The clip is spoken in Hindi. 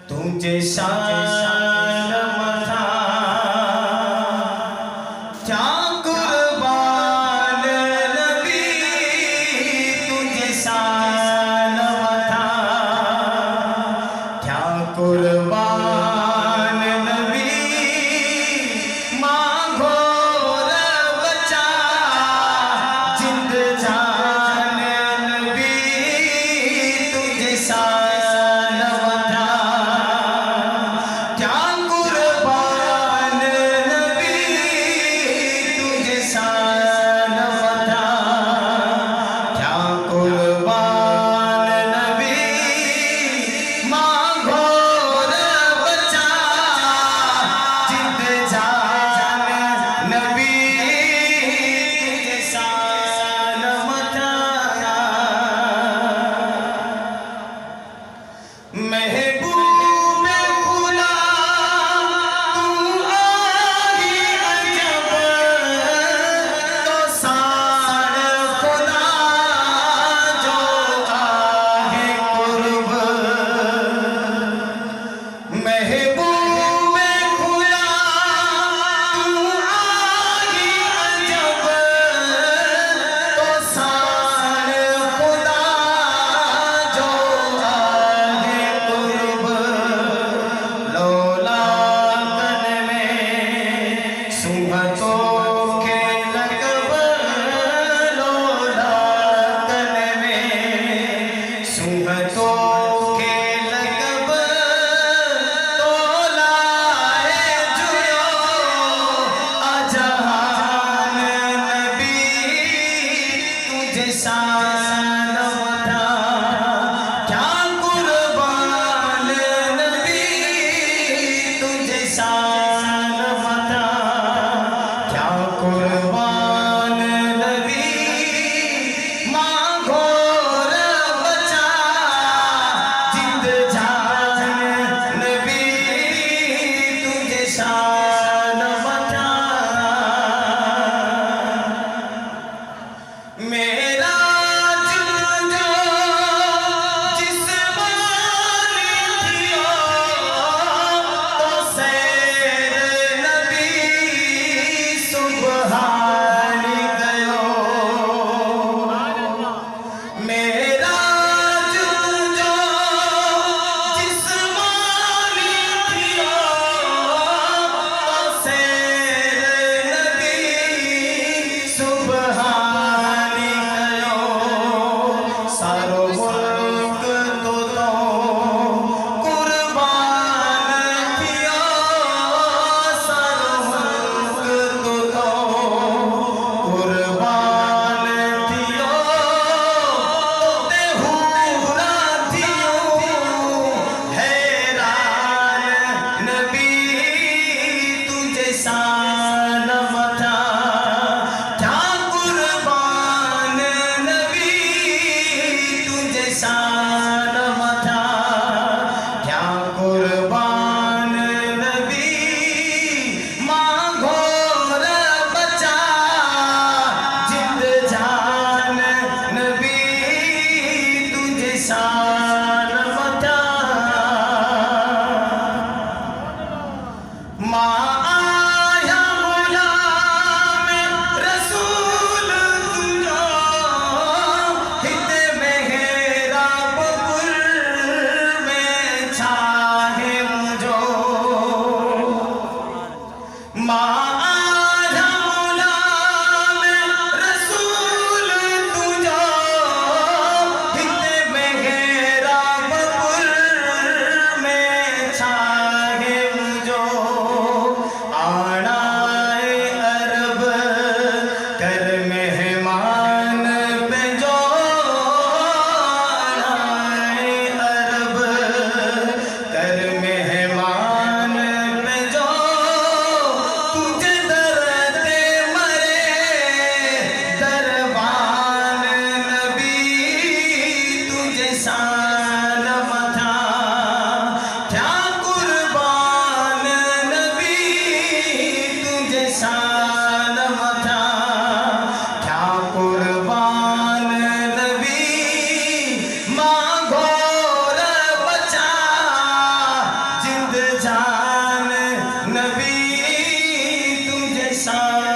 तुझे शान मथा क्या कुर्बान नबी, तुझे शान मथा क्या कुर्बान नबी, मांगो रब बचा जिंद जान नबी, तुझे शान मथा क्या कुर्बान नबी, तुझे शान मथा क्या कुर्बान नबी, मांगो रब बचा जिंद जान नबी, तुझे शान मथा महबूब खुदा तू आही अजब, तो सार खुदा जो आहे कुर्ब, महबूब खुदा तू आही अजब, तो सार खुदा जो आहे कुर्ब, लौलाकन में सुबतों के लगब, लौलाकन में सुबतों के लगब, तोलाए जुयो अजहान नबी, तुझे शान मथा क्या कुर्बान नबी, तुझे शान मथा क्या कुर्बान नबी, मांगो रब बचा जिंद जान नबी, तुझे शान मथा मेरा दिल जो जिस्मानी थियो, तो सैर नबी सुबहानी गयो, मेरा दिल जो जिस्मानी थियो, तो सैर नबी सुबहानी गयो, सारो मुल्क तो कुर्बान थियो, सारो मुल्क तो कुर्बान थियो, ते हुरा थियो हैरान नबी, तुझे शान मथा क्या कुर्बान नबी, तुझे शान मथा क्या कुर्बान नबी, मांगो रब बचा जिंद जान नबी, तुझे शान मथा माँ आया गुलाम रसूल तुझो, हित मेरा बबुल में छाहे मुझो, माँ आया गुलाम रसूल तुझो, हित मेरा बबुल में छाहे मुझो, आनाए अरब कर मेहमान पे जो, आनाए अरब कर मेहमान पे जो, तुझे दरते मरे दरबान नबी, तुझे शान मथा क्या कुर्बान नबी, तुझे शान मथा क्या कुर्बान नबी, मांगो शान